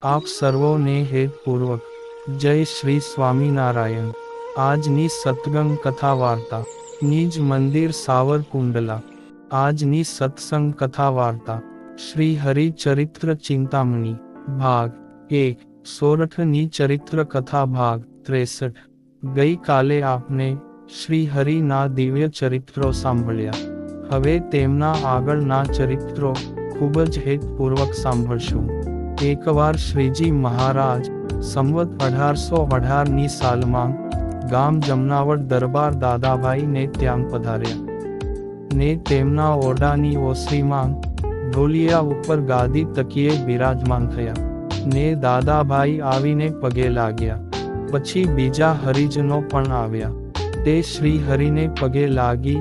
આપ સર્વોને હેતપૂર્વક જય શ્રી સ્વામિનારાયણ। આજની સત્સંગ કથા વાર્તા નિજ મંદિર સાવરકુંડલા। આજની સત્સંગ કથા વાર્તા શ્રી હરિ ચરિત્ર ચિંતામણી ભાગ 1 સોરઠની ચરિત્ર કથા ભાગ 63। ગઈ કાલે આપને શ્રી હરિના દિવ્ય ચરિત્રો સાંભળ્યા। હવે તેમના આગળના ચરિત્રો ખૂબ જ હેતપૂર્વક સાંભળશું। એકવાર શ્રીજી મહારાજ સંવત 1818ની સાલમાં ગામ જમનાવડ દરબાર દાદાભાઈને ત્યાં પધાર્યા ને તેમના ઓરડાની ઓસરીમાં ઢોલિયા ઉપર ગાદી તકીએ બિરાજમાન થયા ને દાદાભાઈ આવીને પગે લાગ્યા। પછી બીજા હરિજનો પણ આવ્યા। તે શ્રી હરિને પગે લાગી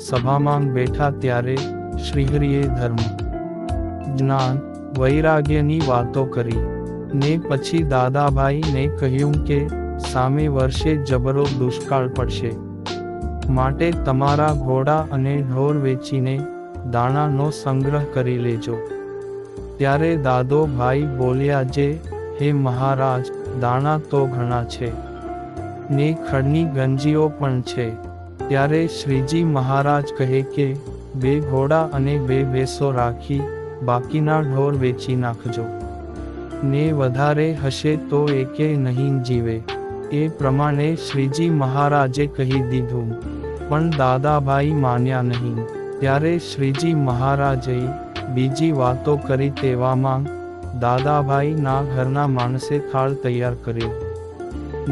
સભામાં બેઠા ત્યારે શ્રીહરિએ ધર્મ, જ્ઞાન, વૈરાગ્યની વાતો કરી ને પછી દાદાભાઈને કહ્યું કે સામે વર્ષે જબરો દુષ્કાળ પડશે, માટે તમારા ઘોડા અને ઢોર વેચીને દાણાનો સંગ્રહ કરી લેજો। ત્યારે દાદોભાઈ બોલ્યા, જે હે મહારાજ, દાણા તો ઘણા છે ને ખડની ગંજીઓ પણ છે। ત્યારે શ્રીજી મહારાજ કહે કે 2 ઘોડા અને 2 ભેંસો રાખી બાકીના ઢોર વેચી નાખજો ને વધારે હશે તો એકે નહીં જીવે। એ પ્રમાણે શ્રીજી મહારાજે કહી દીધું, પણ દાદાભાઈ માન્યા નહીં। ત્યારે શ્રીજી મહારાજે બીજી વાતો કરી તેવામાં દાદાભાઈના ઘરના માણસે થાળ તૈયાર કર્યો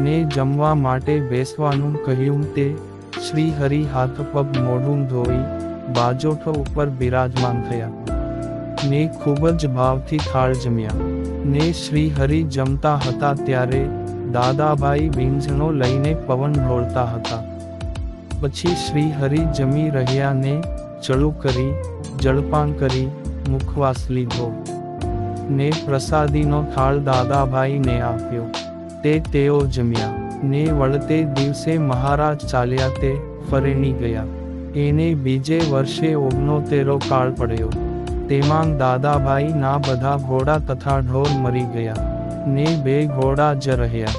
ને જમવા માટે બેસવાનું કહ્યું। તે શ્રી હરિ હાથ પગ મોઢું ધોઈ બાજોઠ ઉપર બિરાજમાન થયા ને ખૂબ જ ભાવથી થાળ જમ્યા ને શ્રી હરિ જમતા હતા ત્યારે દાદાભાઈ વીંઝણો લઈને પવન ઢોળતા હતા। પછી શ્રી હરિ જમી રહ્યા ને ચડું કરી જળપાન કરી મુખવાસ લીધો ને પ્રસાદીનો થાળ દાદાભાઈને આપ્યો। તે તેઓ જમ્યા ને વળતે દિવસે મહારાજ ચાલ્યા તે ફરેણી ગયા। એને બીજે વર્ષે 69 કાળ પડ્યો। તેમાં દાદાભાઈના બધા ઘોડા તથા ઢોર મરી ગયા ને 2 ઘોડા જ રહ્યા।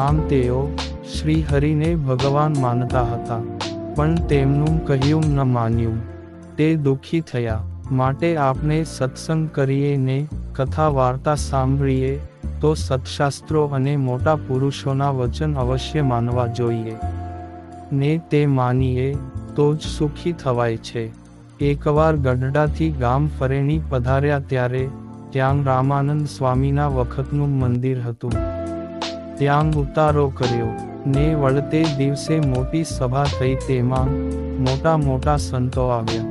આમ તેઓ શ્રી હરિને ભગવાન માનતા હતા, પણ તેમનું કહ્યું ન માન્યું। તે દુઃખી થયા, માટે આપણે સત્સંગ કરીએ ને કથા વાર્તા સાંભળીએ તો સત્શાસ્ત્રો અને મોટા પુરુષોના વચન અવશ્ય માનવા જોઈએ ને તે માનીએ તો જ સુખી થવાય છે। એકવાર ગઢડાથી ગામ ફરેણી પધાર્યા ત્યારે ત્યાં રામાનંદ સ્વામીના વખતનું મંદિર હતું। ત્યાં ઉતારો કર્યો ને વળતે દિવસે મોટી સભા થઈ, તેમાં મોટા મોટા સંતો આવ્યા।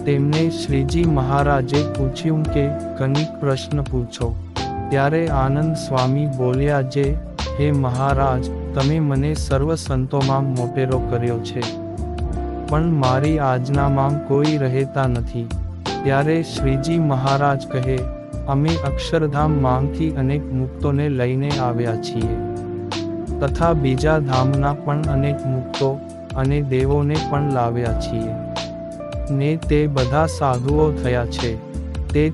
તેમને શ્રીજી મહારાજે પૂછ્યું કે કનિક પ્રશ્ન પૂછો। ત્યારે આનંદ સ્વામી બોલ્યા, જે હે મહારાજ, તમે મને સર્વ સંતોમાં મોટેરો કર્યો છે, પણ મારી આજ્ઞામાં કોઈ રહેતા નથી। ત્યારે શ્રીજી મહારાજ કહે, અમે અક્ષરધામ માંથી અનેક મુક્તોને લઈને આવ્યા છીએ, તથા બીજા ધામના પણ અનેક મુક્તો અને દેવોને પણ લાવ્યા છીએ ને તે બધા સાધુઓ થયા છે।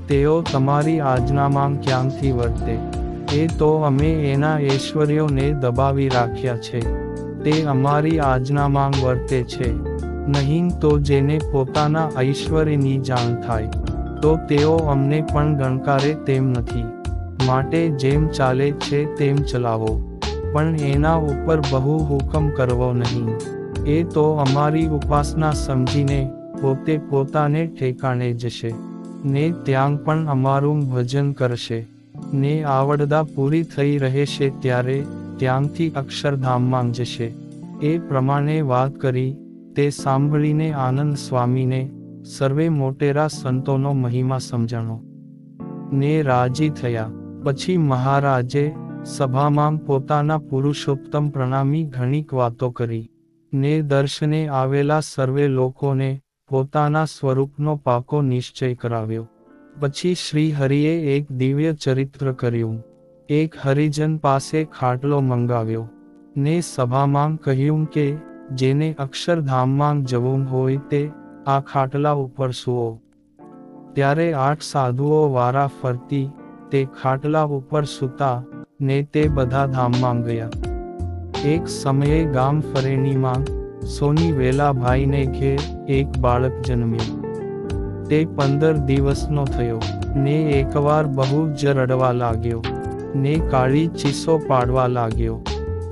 તેઓ તમારી આજ્ઞામાં ક્યાંથી વર્તે? એ તો અમે એના ઐશ્વર્યોને દબાવી રાખ્યા છે, તે અમારી આજ્ઞામાં વર્તે છે નહીં। તો જેને પોતાના ઐશ્વર્યની જાણ થાય તો તેઓ અમને પણ ગણકારે તેમ નથી। માટે જેમ ચાલે છે તેમ ચલાવો, પણ એના ઉપર બહુ હુકમ કરવો નહીં। એ તો અમારી ઉપાસના સમજીને પોતે પોતાને ઠેકાણે જશે ને ત્યાં પણ અમારું ભજન કરશે ને આવડતા પૂરી થઈ રહેશે ત્યારે ત્યાંથી અક્ષરધામમાં જશે। એ પ્રમાણે વાત કરી। તે સાંભળીને આનંદ સ્વામીને સર્વે મોટેરા સંતોનો મહિમા સમજાણો ને રાજી થયા। પછી મહારાજે સભામાં પોતાના પુરુષોત્તમ પ્રણામી ઘણીક વાતો કરી ને દર્શને આવેલા સર્વે લોકોને પોતાના સ્વરૂપનો પાકો નિશ્ચય કરાવ્યો। પછી શ્રી હરિએ એક દિવ્ય ચરિત્ર કર્યું। એક હરિજન પાસે ખાટલો મંગાવ્યો ને સભામાં કહ્યું કે જેને અક્ષરધામમાં જવું હોય તે આ ખાટલા ઉપર સૂવો। ત્યારે 8 સાધુઓ વારા ફરતી તે ખાટલા ઉપર સૂતા, ને તે બધા ધામમાં ગયા. એક સમયે ગામ ફરેણીમાં સોની વેલાભાઈને ઘેર એક બાળક જન્મ્યું. તે 15 દિવસનો થયો, ને એકવાર બહુ જ રડવા લાગ્યો, ને કાળી ચીસો પાડવા લાગ્યો.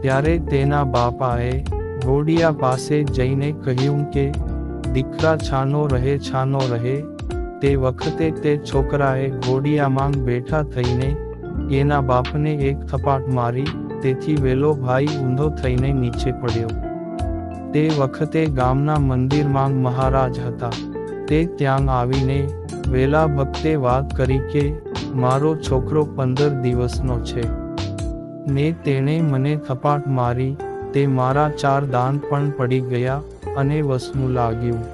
ત્યારે તેના બાપાએ ઘોડિયા પાસે જઈને કહ્યું કે, દીકરા છાનો રહે. તે વખતે તે છોકરાએ ઘોડિયામાં બેઠા થઈને એના બાપને એક થપાટ મારી, તેથી વેલો ભાઈ ઊંધો થઈને નીચે પડ્યો. તે વખતે ગામના મંદિરમાં મહારાજ હતા. તે ત્યાં આવીને વેલા ભક્તે વાત કરી કે, મારો છોકરો 15 દિવસનો છે, ને તેણે મને થપાટ મારી, તે મારા 4 દાંત પણ પડી ગયા, અને વસવું લાગ્યું.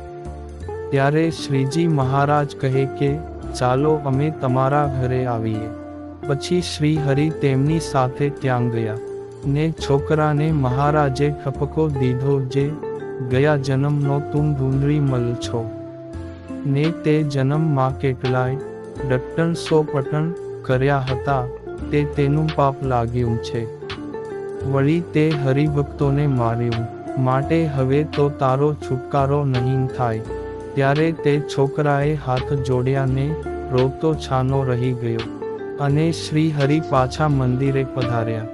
ત્યારે શ્રીજી મહારાજ કહે કે, ચાલો અમે તમારા ઘરે આવીએ. પછી શ્રી હરિ તેમની સાથે ત્યાં ગયા, ને છોકરાને મહારાજે ઠપકો દીધો જે, ગયા જન્મનો તું ઢૂંઢરી મલ છો. ને તે જન્મમાં કેટલાય ડટ્ટણ સોપટણ કર્યા હતા, તે તેનું પાપ લાગ્યું છે. વળી તે હરિભક્તોને માર્યું, માટે હવે તો તારો છુટકારો નહીં થાય. ત્યારે તે છોકરાએ હાથ જોડ્યા ને રોતો છાનો રહી ગયો, અને શ્રી હરિ પાછા મંદિરે પધાર્યા.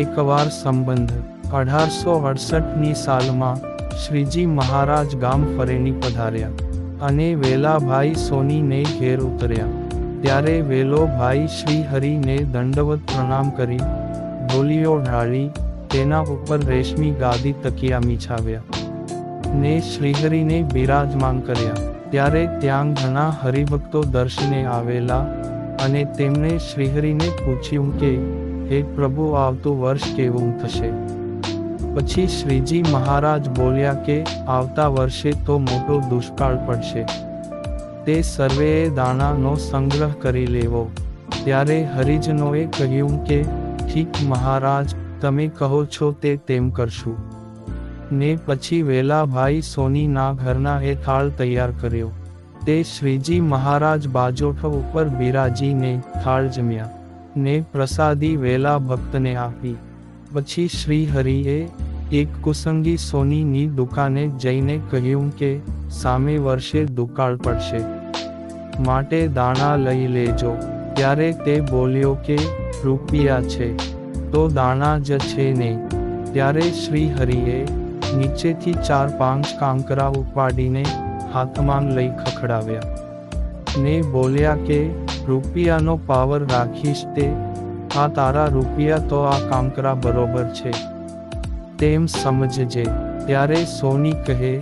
એકવાર સંબંધ 1868ની સાલમાં શ્રીજી મહારાજ ગામ ફરેણી પધાર્યા, અને વેલાભાઈ સોનીને ઘેર ઉતર્યા. ત્યારે વેલો ભાઈ શ્રી હરિને દંડવત પ્રણામ કરી, ઢોલિયો ઢાળી, તેના ઉપર રેશમી ગાદી તકિયા મીછાવ્યા, ને શ્રીહરિને બિરાજમાન કર્યા. ત્યારે ત્યાં ઘણા હરિભક્તો દર્શને આવેલા, અને તેમણે શ્રીહરિને પૂછ્યું કે, હે પ્રભુ, આવતું વર્ષ કેવું થશે? પછી શ્રીજી મહારાજ બોલ્યા કે, આવતા વર્ષે તો મોટો દુષ્કાળ પડશે, તે સર્વેએ દાણાનો સંગ્રહ કરી લેવો. ત્યારે હરિજનોએ કહ્યું કે, ઠીક મહારાજ, તમે કહો છો તે તેમ કરશું. ને પછી વેલાભાઈ સોનીના ઘરના એ થાળ તૈયાર કર્યો. તે શ્રીજી મહારાજ બાજોઠ ઉપર બિરાજીને થાળ જમ્યા, ને પ્રસાદી વેલા ભક્તને આપી. પછી શ્રી હરિએ એક કુસંગી સોનીની દુકાને જઈને કહ્યું કે, સામે વર્ષે દુકાળ પડશે, માટે દાણા લઈ લેજો. ત્યારે તે બોલ્યો કે, રૂપિયા છે તો દાણા જ છે ને. ત્યારે શ્રી હરિએ નીચેથી 4-5 કાંકરા ઉપાડીને હાથમાં લઈ ખખડાવ્યા, ને બોલ્યા કે, રૂપિયાનો પાવર રાખીશ તે, આ તારા રૂપિયા તો આ કાંકરા બરોબર છે, તેમ સમજજે. ત્યારે સોની કહે,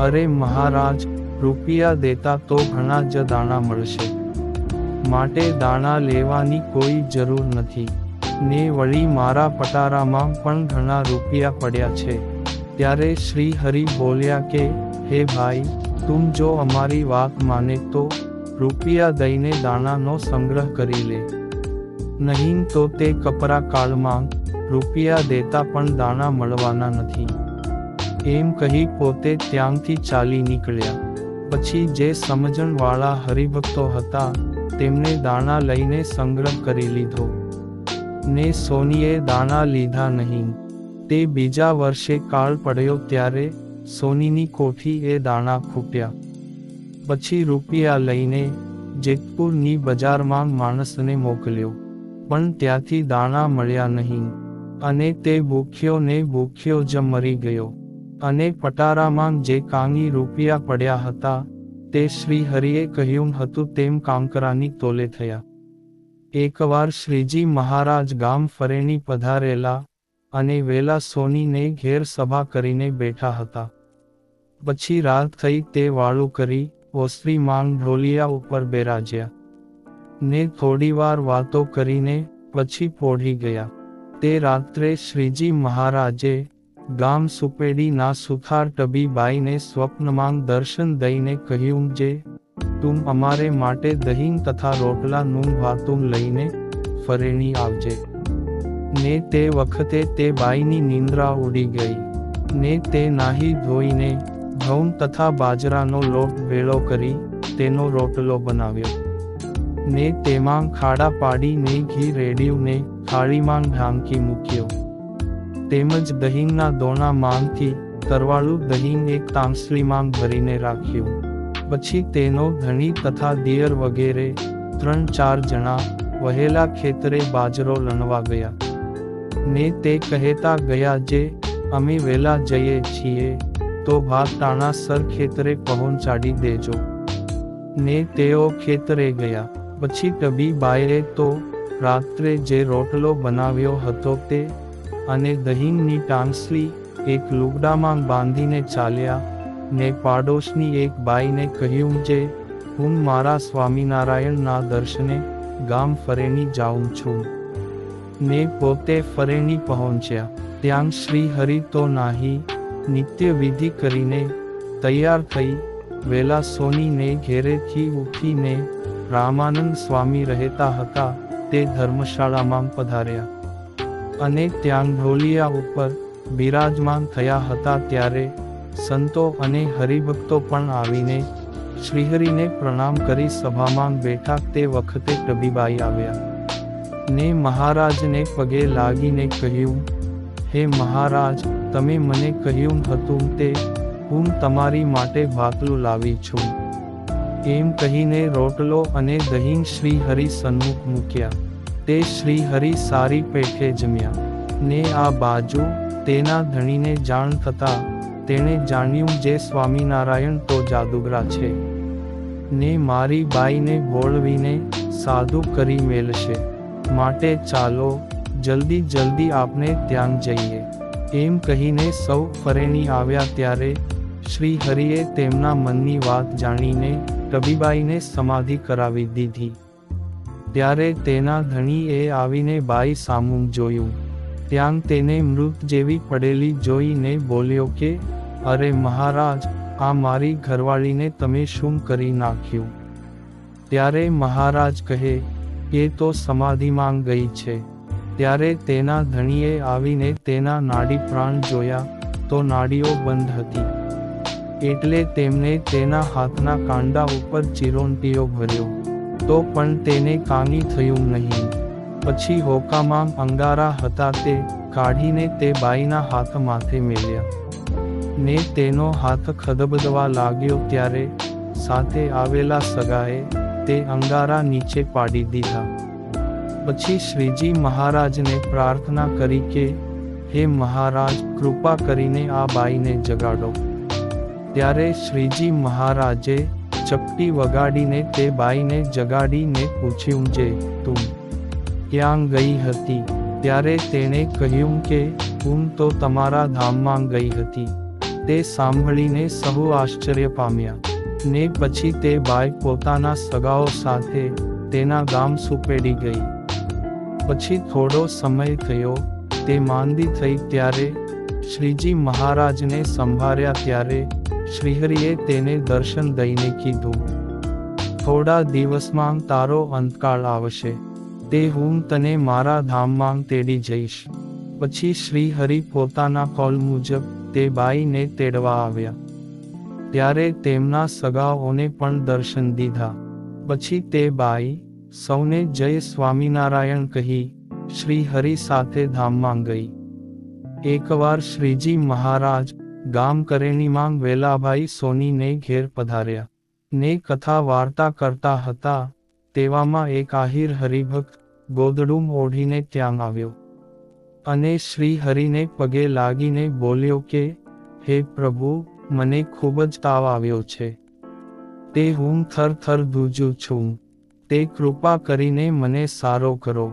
અરે મહારાજ, રૂપિયા દેતા તો ઘણા જ દાણા મળશે, માટે દાણા લેવાની કોઈ જરૂર નથી, ને વળી મારા પટારામાં પણ ઘણા રૂપિયા પડ્યા છે. ત્યારે શ્રી હરિ બોલ્યા કે, હે ભાઈ, તું જો અમારી વાત માને તો રૂપિયા દઈને દાણાનો સંગ્રહ કરી લે, નહીં તો તે કપરા કાળમાં રૂપિયા દેતા પણ દાણા મળવાના નથી. એમ કહી પોતે ત્યાંથી ચાલી નીકળ્યા. પછી જે સમજણવાળા હરિભક્તો હતા તેમણે દાણા લઈને સંગ્રહ કરી લીધો, ને સોનીએ દાણા લીધા નહીં. તે બીજા વર્ષે કાળ પડ્યો ત્યારે સોનીની કોઠી એ દાણા ખૂટ્યા. પછી રૂપિયા લઈને જેતપુરની બજારમાં માણસને મોકલ્યો, પણ ત્યાંથી દાણા મળ્યા નહીં, અને તે ભૂખ્યો જ મરી ગયો. અને પટારામાં જે કાંઈ રૂપિયા પડ્યા હતા તે શ્રી હરિએ કહ્યું હતું તેમ કાંકરાની તોલે થયા. એકવાર શ્રીજી મહારાજ ગામ ફરેણી પધારેલા, અને વેલા સોનીને ઘેર સભા કરીને બેઠા હતા. પછી રાત થઈ તે વાળું કરી ઓસરી માંગ ઢોલિયા ઉપર બેરાજ્યા, ને થોડીવાર વાતો કરીને પછી પોઢી ગયા. તે રાત્રે શ્રીજી મહારાજે ગામ સુપેડીના સુથાર ટબીબાઈને સ્વપ્નમાં દર્શન દઈને કહ્યું જે, તું અમારે માટે દહીં તથા રોટલાનું ભાતું લઈને ફરેણી આવજે. ને તે વખતે તે બાઈની નિંદ્રા ઉડી ગઈ, ને તે નાહી ધોઈને ઘઉં તથા બાજરાનો લોટ ભેળો કરી તેનો રોટલો બનાવ્યો. ને તેમાં ખાડા પાડીને ઘી રેડ્યું ને થાળીમાં ઢાંકી મૂક્યો. તેમજ દહીંના દોણા માંગથી તરવાળું દહીં એક તાંસળીમાં ભરીને રાખ્યું. પછી તેનો ધણી તથા દિયર વગેરે 3-4 જણા વહેલા ખેતરે બાજરો લણવા ગયા. ને તે કહેતા ગયા જે અમે વેલા જઈએ છીએ તો ભાત ટાણાસર ખેતરે પહોંચાડી દેજો. ને તેઓ ખેતરે ગયા. પછી ટબીબાઈએ તો રાત્રે જે રોટલો બનાવ્યો હતો તે અને દહીંની ટાંસળી એક લુગડામાં બાંધીને ચાલ્યા. ને પાડોશની એક બાઈને કહ્યું જે હું મારા સ્વામિનારાયણના દર્શને ગામ ફરેણી જાઉં છું. ને પોતે ફરેણી પહોંચ્યા. ત્યાં શ્રી હરિ તો નાહી નિત્ય વિધિ કરીને તૈયાર થઈ વેલા સોનીને ઘેરેથી ઉઠીને રામાનંદ સ્વામી રહેતા હતા તે ધર્મશાળામાં પધાર્યા. અને ત્યાં ઢોલિયા ઉપર બિરાજમાન થયા હતા ત્યારે સંતો અને હરિભક્તો પણ આવીને શ્રીહરિને પ્રણામ કરી સભામાં બેઠા. તે વખતે ટબીબાઈ આવ્યા ને મહારાજને પગે લાગીને કહ્યું, હે મહારાજ, તમે મને કહ્યું હતું તે હું તમારી માટે ભાતલું લાવી છું. એમ કહીને રોટલો અને દહીં શ્રી હરિ સન્મુખ મૂક્યા. તે શ્રી હરિ સારી પેઠે જમ્યા. ને આ બાજુ તેના ધણીને જાણ થતા તેણે જાણ્યું જે સ્વામિનારાયણ તો જાદુગરા છે ને મારી બાઈને બોળવીને સાધુ કરી મેલશે. માટે ચાલો જલ્દી જલ્દી આપણે ત્યાં જઈએ. એમ કહીને સૌ ફરેણી આવ્યા ત્યારે શ્રી હરિએ તેમના મનની વાત જાણીને ટબીબાઈને સમાધિ કરાવી દીધી. ત્યારે તેના ધણીએ આવીને બાઈ સામું જોયું. ત્યાં તેને મૃત જેવી પડેલી જોઈને બોલ્યો કે અરે મહારાજ, આ મારી ઘરવાળીને તમે શું કરી નાખ્યું? ત્યારે મહારાજ કહે એ તો સમાધિમાં ગઈ છે. ત્યારે તેના ધણીએ આવીને તેના નાડી પ્રાણ જોયા તો નાડીઓ બંધ હતી. એટલે તેમને તેના હાથના કાંડા ઉપર ચિરોંટીઓ ભર્યો તો પણ તેને કાંઈ થયું નહીં. પછી હોકામાં અંગારા હતા તે કાઢીને તે બાઈના હાથ માથે મેલ્યા. ને તેનો હાથ ખદબદવા લાગ્યો ત્યારે સાથે આવેલા સગાએ તે અંગારા નીચે પાડી દીધા. પછી શ્રીજી મહારાજને પ્રાર્થના કરી કે હે મહારાજ, કૃપા કરીને આ બાઈને જગાડો. ત્યારે શ્રીજી મહારાજે ચપટી વગાડીને તે બાઈને જગાડીને પૂછ્યું જે તું ક્યાં ગઈ હતી? ત્યારે તેણે કહ્યું કે હું તો તમારા ધામમાં ગઈ હતી. તે સાંભળીને સહુ આશ્ચર્ય પામ્યા. ને પછી તે બાઈ પોતાના સગાઓ સાથે તેના ગામ સુપેડી ગઈ. પછી થોડો સમય થયો તે માંદી થઈ ત્યારે શ્રીજી મહારાજને સંભાળ્યા. ત્યારે શ્રીહરિએ તેને દર્શન દઈને કીધું, થોડા દિવસમાં તારો અંતકાળ આવશે તે હું તને મારા ધામમાં તેડી જઈશ. પછી શ્રી હરિ પોતાના કોલ મુજબ તે બાઈને તેડવા આવ્યા. ત્યારે તેમના સગાઓને પણ દર્શન દીધા. પછી તે બાઈ સૌને જય સ્વામિનારાયણ કહી શ્રી હરિ સાથે ધામમાં ગઈ. એકવાર શ્રીજી મહારાજ ગામ કરેણીમાં વેલાભાઈ સોનીને ઘેર પધાર્યા ને કથા વાર્તા કરતા હતા. તેવામાં એક આહિર હરિભક્ત ગોદડું ઓઢીને ત્યાં આવ્યો અને શ્રી હરિને પગે લાગીને બોલ્યો કે હે પ્રભુ, મને ખૂબ જ તાવ આવ્યો છે. તે હું થરથર ધ્રુજું છું. તે કૃપા કરીને મને સારો કરો.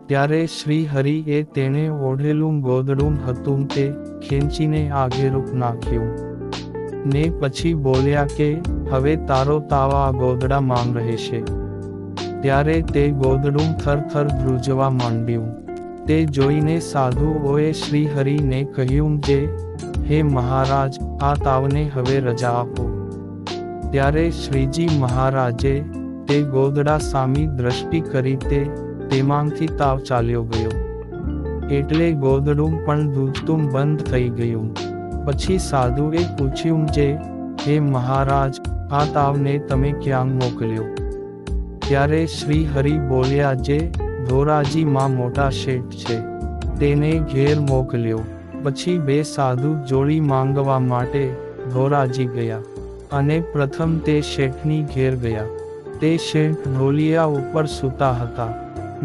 ત્યારે શ્રી હરિએ તેણે ઓઢેલું ગોદડું હતું તે ખેંચીને આગેરૂપ નાખ્યું ને પછી બોલ્યા કે હવે તારો તાવ આ ગોદડા માંગ રહેશે. ત્યારે તે ગોદડું થરથર ધ્રુજવા માંડ્યું. તે જોઈને સાધુઓએ શ્રી હરિને કહ્યું જે હે મહારાજ, આ તાવને હવે રજા આપો. ત્યારે શ્રીજી મહારાજે તે ગોદડા સામી દ્રષ્ટિ કરી તેમાંથી તાવ ચાલ્યો ગયો. એટલે ગોદડું પણ ધ્રુજતું બંધ થઈ ગયું. પછી સાધુએ પૂછ્યું જે હે મહારાજ, આ તાવને તમે ક્યાં મોકલ્યો? ત્યારે શ્રી હરિ બોલ્યા, જે ધોરાજી માં મોટા શેઠ છે તેને ઘેર મોકલ્યો. પછી બે સાધુ જોડી માંગવા માટે ધોરાજી ગયા અને પ્રથમ તે શેઠની ઘેર ગયા. તે શેઠ ઢોલિયા ઉપર સૂતા હતા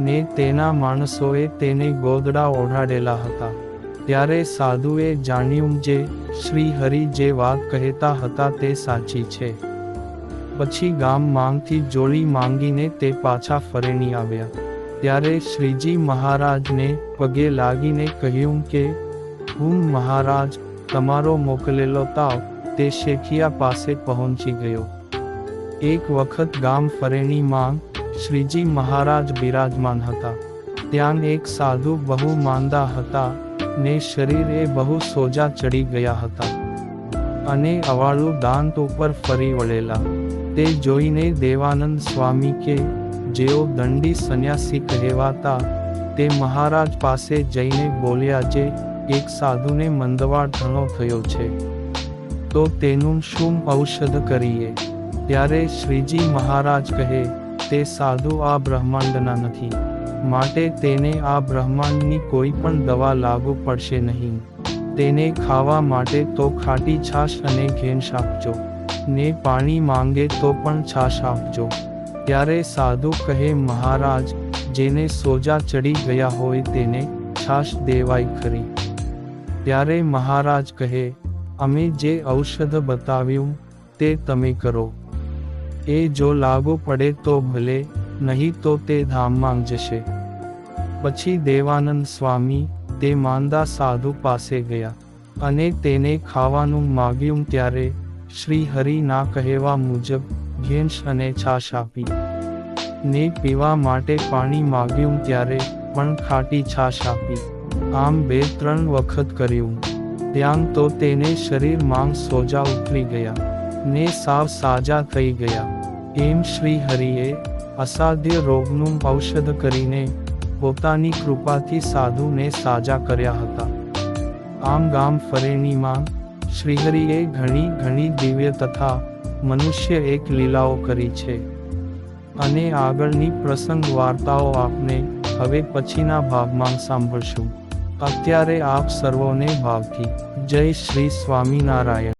ને તેના માણસોએ તેને ગોદડા ઓઢાડેલા હતા. ત્યારે સાધુએ જાણ્યું જે શ્રી હરિ જે વાત કહેતા હતા તે સાચી છે. પછી ગામ માંગથી જોડી માંગીને તે પાછા ફરેણી આવ્યા. ત્યારે શ્રીજી મહારાજને પગે લાગીને કહ્યું કે, હું મહારાજ, તમારો મોકલેલો તાવ તે શેખિયા પાસે પહોંચી ગયો. એક વખત ગામ ફરેણીમાં શ્રીજી મહારાજ બિરાજમાન હતા. ત્યાં એક સાધુ બહુ માંદા હતા ને શરીરે બહુ સોજા ચડી ગયા હતા અને અવાળું દાંત ઉપર ફરી વળેલા. તે જોઈને દેવાનંદ સ્વામી કે જેઓ દંડી સંન્યાસી કહેવાતા તે મહારાજ પાસે જઈને બોલ્યા, જે એક સાધુને મંદવાડ ઘણો થયો છે તો તેનું શું ઔષધ કરીએ? ત્યારે શ્રીજી મહારાજ કહે, તે સાધુ આ બ્રહ્માંડના નથી, માટે તેને આ બ્રહ્માંડની કોઈ પણ દવા લાગુ પડશે નહીં. તેને ખાવા માટે તો ખાટી છાશ અને ઘેંસ આપજો ને પાણી માંગે તો પણ છાશ આપજો. ત્યારે સાધુ કહે, મહારાજ, જેને સોજા ચડી ગયા હોય તેને છાશ દેવાય ખરી. ત્યારે મહારાજ કહે, અમે જે ઔષધ બતાવ્યું તે તમે કરો. એ જો લાગુ પડે તો ભલે, નહીં તો તે ધામમાં જશે. પછી દેવાનંદ સ્વામી તે માંદા સાધુ પાસે ગયા અને તેને ખાવાનું માગ્યું. ત્યારે શ્રી હરિના કહેવા મુજબ ઘેંસ અને છાશ આપી ને પીવા માટે પાણી માગ્યું. ત્યારે પણ ખાટી છાશ આપી. આમ 2-3 વખત કર્યું. ત્યાં તો તેને શરીરમાં સોજા ઉતરી ગયા ને સાવ સાજા થઈ ગયા. એમ શ્રી હરિએ અસાધ્ય રોગનું ઔષધ કરીને પોતાની કૃપાથી સાધુને સાજા કર્યા હતા. આમ ગામ ફરેણીમાં શ્રીહરિએ ઘણી દિવ્ય તથા મનુષ્ય એક લીલાઓ કરી છે અને આગળની પ્રસંગ વાર્તાઓ આપને હવે પછીના ભાગમાં સાંભળશું. અત્યારે આપ સર્વોને ભાવથી જય શ્રી સ્વામિનારાયણ.